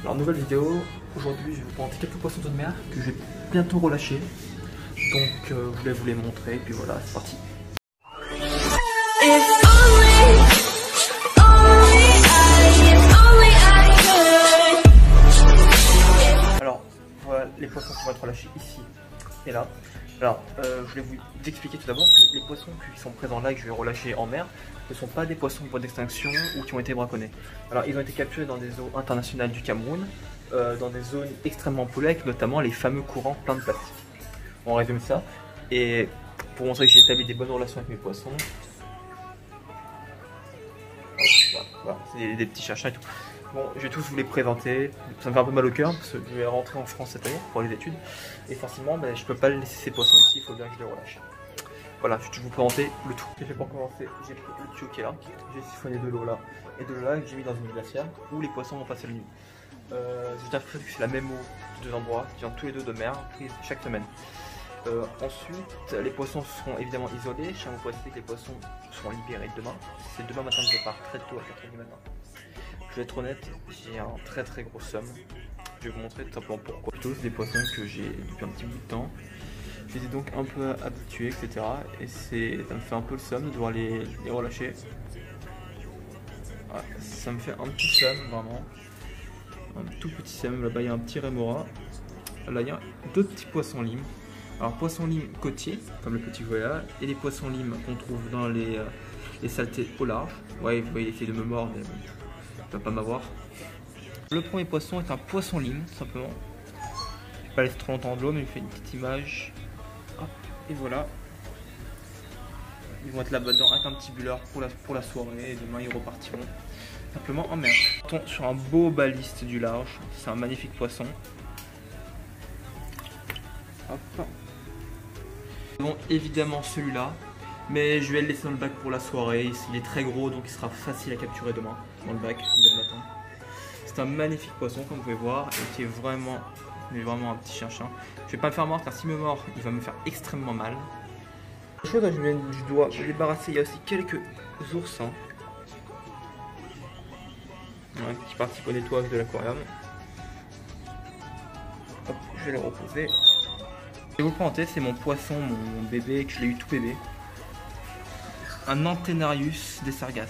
Alors nouvelle vidéo, aujourd'hui je vais vous présenter quelques poissons de mer que je vais bientôt relâcher. Donc je voulais vous les montrer, et puis voilà, c'est parti. Alors voilà les poissons qui vont être relâchés ici et là. Alors je voulais vous expliquer tout d'abord que les poissons qui sont présents là et que je vais relâcher en mer ne sont pas des poissons en voie d'extinction ou qui ont été braconnés. Alors ils ont été capturés dans des eaux internationales du Cameroun, dans des zones extrêmement polluées avec notamment les fameux courants pleins de plastique. On résume ça et pour montrer que j'ai établi des bonnes relations avec mes poissons, voilà, c'est des petits chercheurs et tout. Bon, je vais tous vous les présenter, ça me fait un peu mal au cœur parce que je vais rentrer en France cette année pour les études et forcément je peux pas laisser ces poissons ici, il faut bien que je les relâche. Voilà, je vais vous présenter le tout. J'ai fait pour commencer, j'ai pris le tuyau qui est là, j'ai siphonné de l'eau là et de l'eau là que j'ai mis dans une glacière où les poissons vont passer la nuit. J'ai l'impression que c'est la même eau de deux endroits qui viennent tous les deux de mer, prise chaque semaine. Ensuite, les poissons seront évidemment isolés. Je tiens à vous préciser que les poissons seront libérés demain. C'est demain matin que je pars très tôt à 4h du matin. Je vais être honnête, j'ai un très gros somme. Je vais vous montrer tout simplement pourquoi. C'est des poissons que j'ai depuis un petit bout de temps. Je les ai donc un peu habitués, etc. Et ça me fait un peu le somme de devoir les relâcher. Ouais, ça me fait un petit somme, vraiment. Un tout petit somme. Là-bas, il y a un petit rémora. Là, il y a deux petits poissons limes. Alors, poissons limes côtiers, comme le petit voyage, et les poissons limes qu'on trouve dans les saletés au large. Ouais, vous voyez, il essaie de me mordre, mais bon, il ne va pas m'avoir. Le premier poisson est un poisson lime, tout simplement. Je vais pas laisser trop longtemps de l'eau, mais il fait une petite image. Hop, et voilà. Ils vont être là-dedans avec un petit bulleur pour la soirée, et demain ils repartiront simplement en mer. Sur un beau baliste du large, c'est un magnifique poisson. Hop. Bon, évidemment celui-là, mais je vais le laisser dans le bac pour la soirée. Il est très gros, donc il sera facile à capturer demain dans le bac dès le matin. C'est un magnifique poisson comme vous pouvez voir et qui est vraiment un petit chien. Je vais pas me faire mordre car s'il me mord, il va me faire extrêmement mal. La chose, je dois me débarrasser. Il y a aussi quelques oursins qui participent au nettoyage de l'aquarium. Hop, je vais les reposer. Je vais vous le présenter, c'est mon poisson, mon bébé, que je l'ai eu tout bébé. Un Antennarius des Sargasses.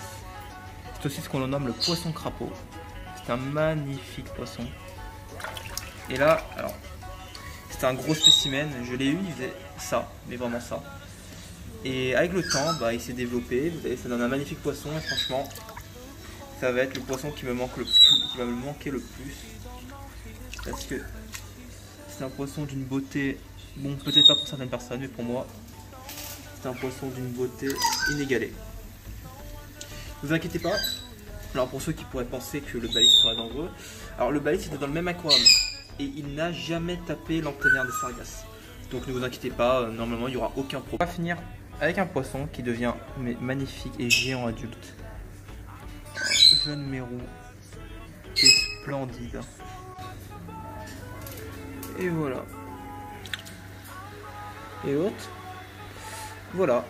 C'est aussi ce qu'on nomme le poisson crapaud. C'est un magnifique poisson. Et là, alors, c'était un gros spécimen. Je l'ai eu, il faisait ça, mais vraiment ça. Et avec le temps, il s'est développé. Vous savez, ça donne un magnifique poisson. Et franchement, ça va être le poisson qui me manque le plus, qui va me manquer le plus. Parce que c'est un poisson d'une beauté. Bon, peut-être pas pour certaines personnes, mais pour moi, c'est un poisson d'une beauté inégalée. Ne vous inquiétez pas. Alors pour ceux qui pourraient penser que le baliste serait dangereux, alors le baliste était dans le même aquarium et il n'a jamais tapé l'antennaire des sargasses. Donc ne vous inquiétez pas, normalement il n'y aura aucun problème. On va finir avec un poisson qui devient magnifique et géant adulte. Un jeune mérou qui est splendide. Et voilà. Et l'autre, voilà.